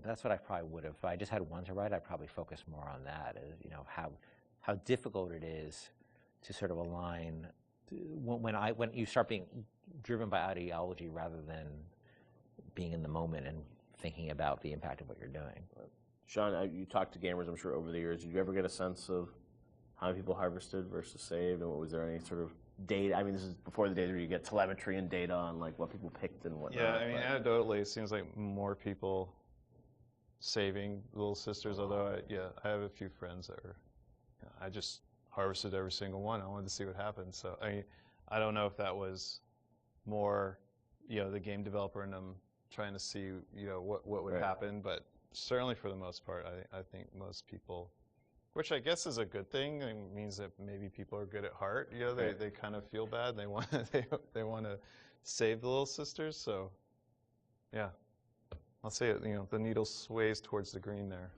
That's what I probably would have. If I just had one to write, I'd probably focus more on that. You know, how difficult it is to sort of align when you start being driven by ideology rather than being in the moment and thinking about the impact of what you're doing. Sean, you talked to gamers, I'm sure, over the years. Did you ever get a sense of how many people harvested versus saved, and was there any sort of data? I mean, this is before the days where you get telemetry and data on like what people picked and whatnot. Yeah, I mean, anecdotally, it seems like more people saving Little Sisters. Although, I have a few friends that are. I just harvested every single one. I wanted to see what happened. So I mean, I don't know if that was more, the game developer and them trying to see, what would happen, but certainly for the most part, I think most people. Which I guess is a good thing. It means that maybe people are good at heart. They kind of feel bad. They want they want to save the Little Sisters. So, yeah, I'll say it. The needle sways towards the green there.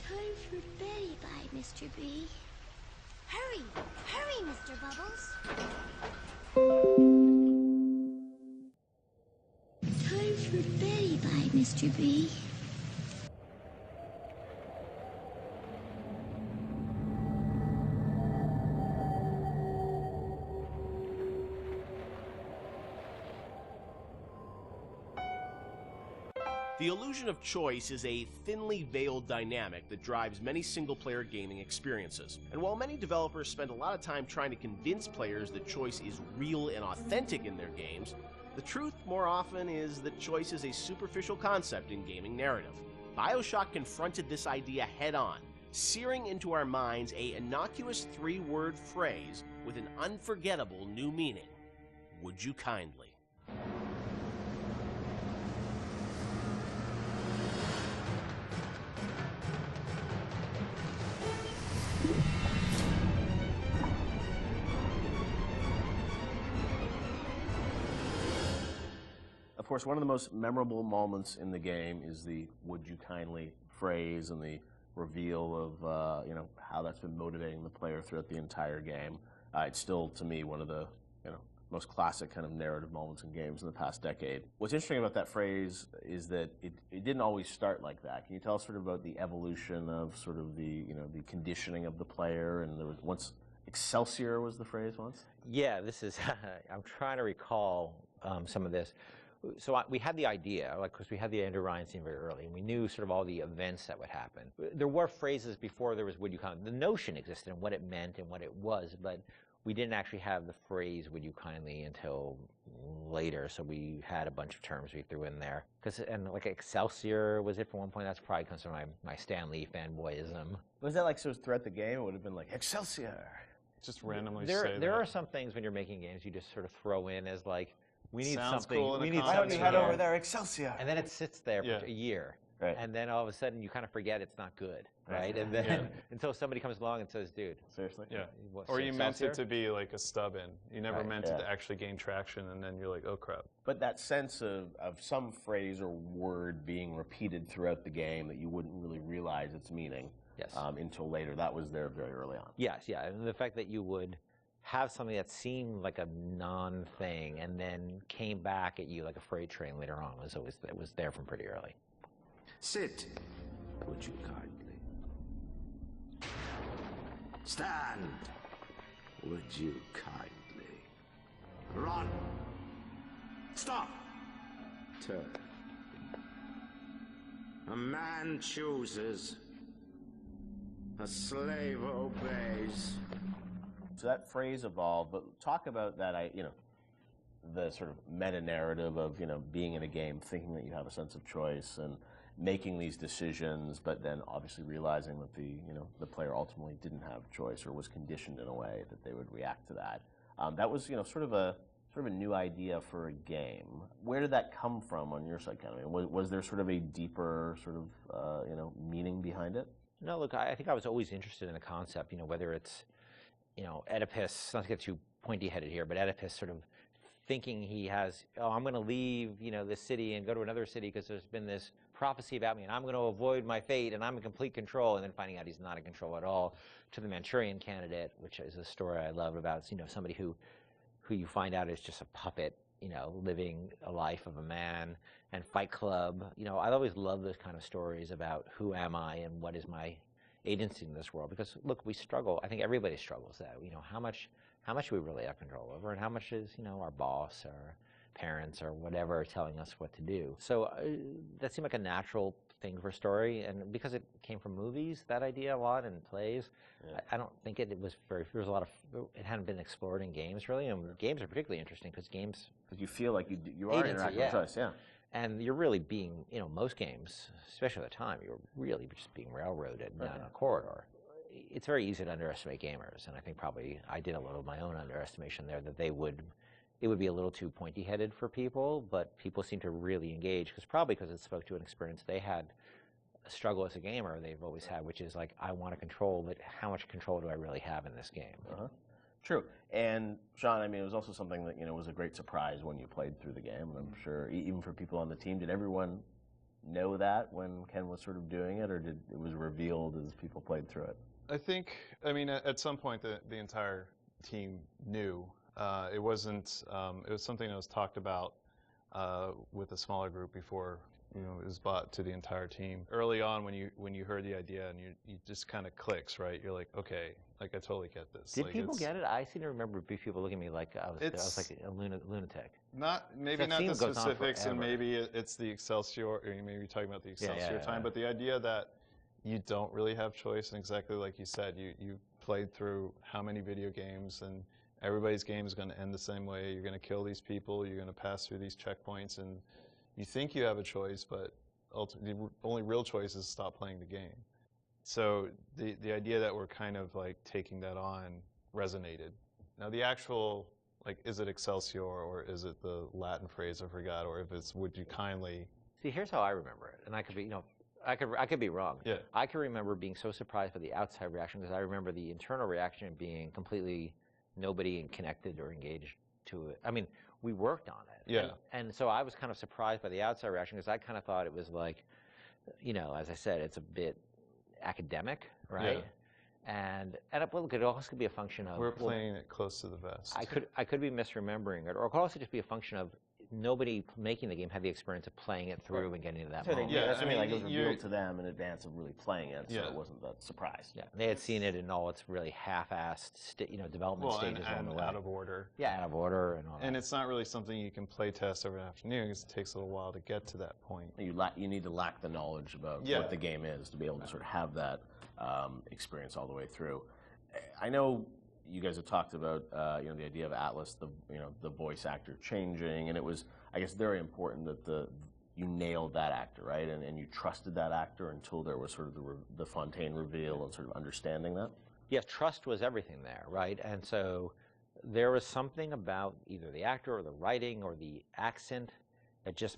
Time for bed-bye, Mr. B. Hurry, hurry, Mr. Bubbles. Time for bed-bye, Mr. B. The illusion of choice is a thinly veiled dynamic that drives many single-player gaming experiences. And while many developers spend a lot of time trying to convince players that choice is real and authentic in their games, the truth more often is that choice is a superficial concept in gaming narrative. Bioshockk confronted this idea head-on, searing into our minds a innocuous three-word phrase with an unforgettable new meaning. Would you kindly? Of course, one of the most memorable moments in the game is the "Would you kindly" phrase and the reveal of how that's been motivating the player throughout the entire game. It's still, to me, one of the most classic kind of narrative moments in games in the past decade. What's interesting about that phrase is that it didn't always start like that. Can you tell us sort of about the evolution of sort of the the conditioning of the player? And there was once "Excelsior" was the phrase once. Yeah, this is. I'm trying to recall some of this. So we had the idea, because we had the Andrew Ryan scene very early, and we knew sort of all the events that would happen. There were phrases before there was "Would you kindly." The notion existed and what it meant and what it was, but we didn't actually have the phrase "Would you kindly" until later. So we had a bunch of terms we threw in there. And like "Excelsior" was it for one point. That's probably comes from my Stan Lee fanboyism. Was that like so throughout the game? It would have been like "Excelsior." Just randomly There are some things when you're making games you just sort of throw in as like, we need Sounds something. cool We need Why don't you something head over there, "Excelsior"? and then it sits there for a year. Right. And then all of a sudden you kind of forget it's not good, right? And then until somebody comes along and says, "Dude, Seriously? Yeah. what, Or you meant Excelsior?" it to be like a stub-in. You never meant it Yeah. to actually gain traction, and then you're like, oh crap. But that sense of some phrase or word being repeated throughout the game that you wouldn't really realize its meaning Yes. Until later, that was there very early on. Yes, yeah, and the fact that you would have something that seemed like a non-thing and then came back at you like a freight train later on was there from pretty early. Sit, would you kindly? Stand, would you kindly? Run! Stop! Turn. A man chooses, a slave obeys. So that phrase evolved, but talk about that, the sort of meta-narrative of, being in a game, thinking that you have a sense of choice and making these decisions, but then obviously realizing that the player ultimately didn't have choice or was conditioned in a way that they would react to that. That was, sort of a new idea for a game. Where did that come from on your side, kind of? Was there sort of a deeper sort of, meaning behind it? No, look, I think I was always interested in the concept, whether it's, Oedipus, not to get too pointy-headed here, but Oedipus sort of thinking he has, I'm going to leave, this city and go to another city because there's been this prophecy about me and I'm going to avoid my fate and I'm in complete control, and then finding out he's not in control at all, to the Manchurian Candidate, which is a story I love about, somebody who you find out is just a puppet, living a life of a man, and Fight Club. You know, I always love those kind of stories about who am I and what is my agency in this world. Because look, we struggle. I think everybody struggles that. You know, how much do we really have control over, and how much is, you know, our boss or parents or whatever telling us what to do. So that seemed like a natural thing for a story, and because it came from movies, that idea a lot, and plays, I don't think it was very, there was a lot of, it hadn't been explored in games really, and games are particularly interesting because games... Because you feel like you are interacting with choice, And you're really being, you know, most games, especially at the time, you're really just being railroaded down a corridor. It's very easy to underestimate gamers, and I think probably I did a little of my own underestimation there, that it would be a little too pointy-headed for people, but people seem to really engage, probably because it spoke to an experience they had, a struggle as a gamer they've always had, which is like, I want to control, but how much control do I really have in this game? True. And Sean, I mean, it was also something that, you know, was a great surprise when you played through the game. And I'm sure, even for people on the team, did everyone know that when Ken was sort of doing it, or did it was revealed as people played through it? I think, I mean, at some point the entire team knew. It wasn't, it was something that was talked about with a smaller group before, you know, it was brought to the entire team. Early on, when you heard the idea and you just kind of clicks, right? You're like, okay, like I totally get this. Did like, people get it? I seem to remember people looking at me like I was like a lunatic. Maybe not the specifics, and maybe it's the Excelsior, or maybe you're talking about the Excelsior time, but the idea that you don't really have choice, and exactly like you said, you played through how many video games, and everybody's game is going to end the same way. You're going to kill these people, you're going to pass through these checkpoints, and you think you have a choice, but ultimately the only real choice is stop playing the game. So the idea that we're kind of like taking that on resonated. Now the actual, like, is it Excelsior, or is it the Latin phrase I forgot, or if it's would you kindly... See, here's how I remember it, and I could be, you know, I could be wrong. Yeah. I can remember being so surprised by the outside reaction, because I remember the internal reaction being completely nobody connected or engaged to it. I mean, we worked on it. Yeah. And so I was kind of surprised by the outside reaction, because I kind of thought it was like, you know, as I said, it's a bit academic, right? Yeah. And it could also be a function of... We're playing it close to the vest. I could be misremembering it, or it could also just be a function of nobody making the game had the experience of playing it through and getting to that moment. Yeah, that's what I mean. Like, it was revealed to them in advance of really playing it, so it wasn't that surprise. Yeah, they had seen it in all its really half-assed, development stages on the way. Out of order. Yeah, out of order and all that. And it's not really something you can play test over an afternoon, because it takes a little while to get to that point. You need to lack the knowledge about what the game is to be able to sort of have that experience all the way through. I know you guys have talked about the idea of Atlas, the voice actor changing, and it was, I guess, very important that you nailed that actor, right? And you trusted that actor until there was sort of the Fontaine reveal and sort of understanding that. Yes, trust was everything there, right? And so there was something about either the actor or the writing or the accent that just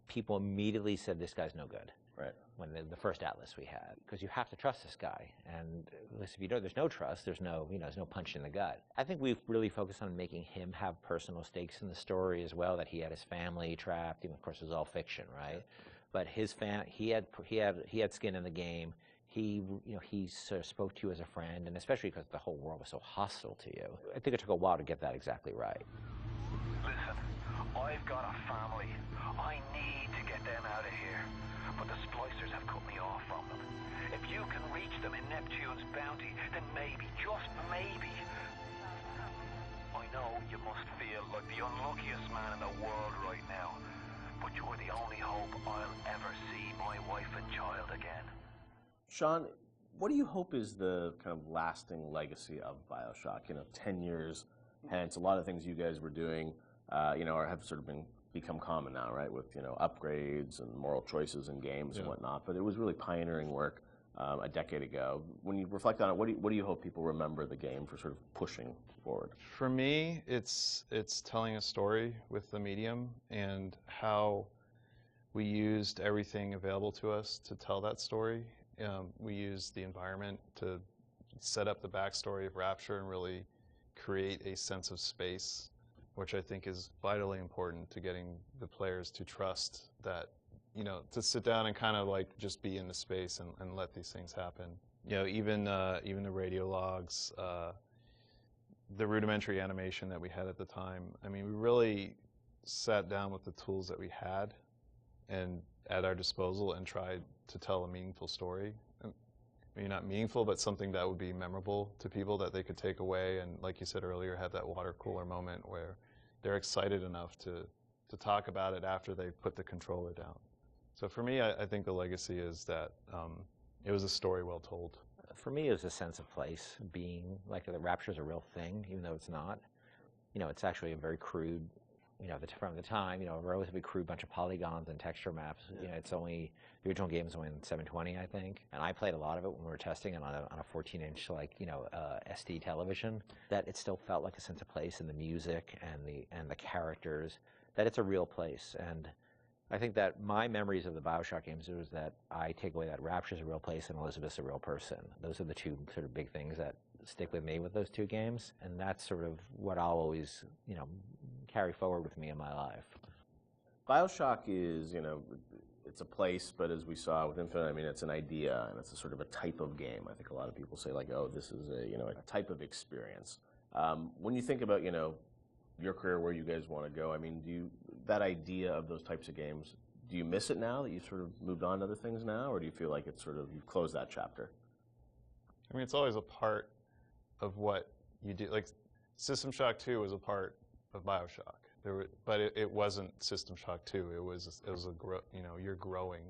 people immediately said, this guy's no good. Right. When the first Atlas we had, because you have to trust this guy, and if you don't, there's no trust, there's no punch in the gut. I think we've really focused on making him have personal stakes in the story as well. That he had his family trapped. Of course, it was all fiction, right? But he had skin in the game. He sort of spoke to you as a friend, and especially because the whole world was so hostile to you. I think it took a while to get that exactly right. Listen, I've got a family. I need to get them out of here. But the splicers have cut me off from them. If you can reach them in Neptune's bounty, then maybe, just maybe... I know you must feel like the unluckiest man in the world right now, but you're the only hope I'll ever see my wife and child again. Sean, what do you hope is the kind of lasting legacy of Bioshockk? 10 years hence, a lot of things you guys were doing, have sort of become common now, right? With upgrades and moral choices in games and whatnot. But it was really pioneering work a decade ago. When you reflect on it, what do you hope people remember the game for sort of pushing forward? For me, it's telling a story with the medium and how we used everything available to us to tell that story. We used the environment to set up the backstory of Rapture and really create a sense of space, which I think is vitally important to getting the players to trust that, to sit down and kind of like just be in the space and let these things happen. Even the radio logs, the rudimentary animation that we had at the time. I mean, we really sat down with the tools that we had and at our disposal and try to tell a meaningful story. Maybe not meaningful, but something that would be memorable to people that they could take away and, like you said earlier, have that water cooler moment where they're excited enough to talk about it after they put the controller down. So for me, I think the legacy is that it was a story well told. For me, it was a sense of place, being like the Rapture's a real thing, even though it's not. You know, it's actually a very crude, you know, from the time, you know, a relatively crude bunch of polygons and texture maps. You know, it's only, the original game was only in 720, I think. And I played a lot of it when we were testing it on a 14-inch, like, you know, SD television. That it still felt like a sense of place in the music and the characters, that it's a real place. And I think that my memories of the Bioshock games is that I take away that Rapture's a real place and Elizabeth's a real person. Those are the two sort of big things that stick with me with those two games. And that's sort of what I'll always, you know, carry forward with me in my life. Bioshock is, you know, it's a place, but as we saw with Infinite, I mean, it's an idea and it's a sort of a type of game. I think a lot of people say like, oh, this is a, you know, a type of experience. When you think about, you know, your career, where you guys want to go, I mean, that idea of those types of games, do you miss it now that you've sort of moved on to other things now, or do you feel like it's sort of, you've closed that chapter? I mean, it's always a part of what you do. Like, System Shock 2 was a part of Bioshock. But it wasn't System Shock 2. It was you know, you're growing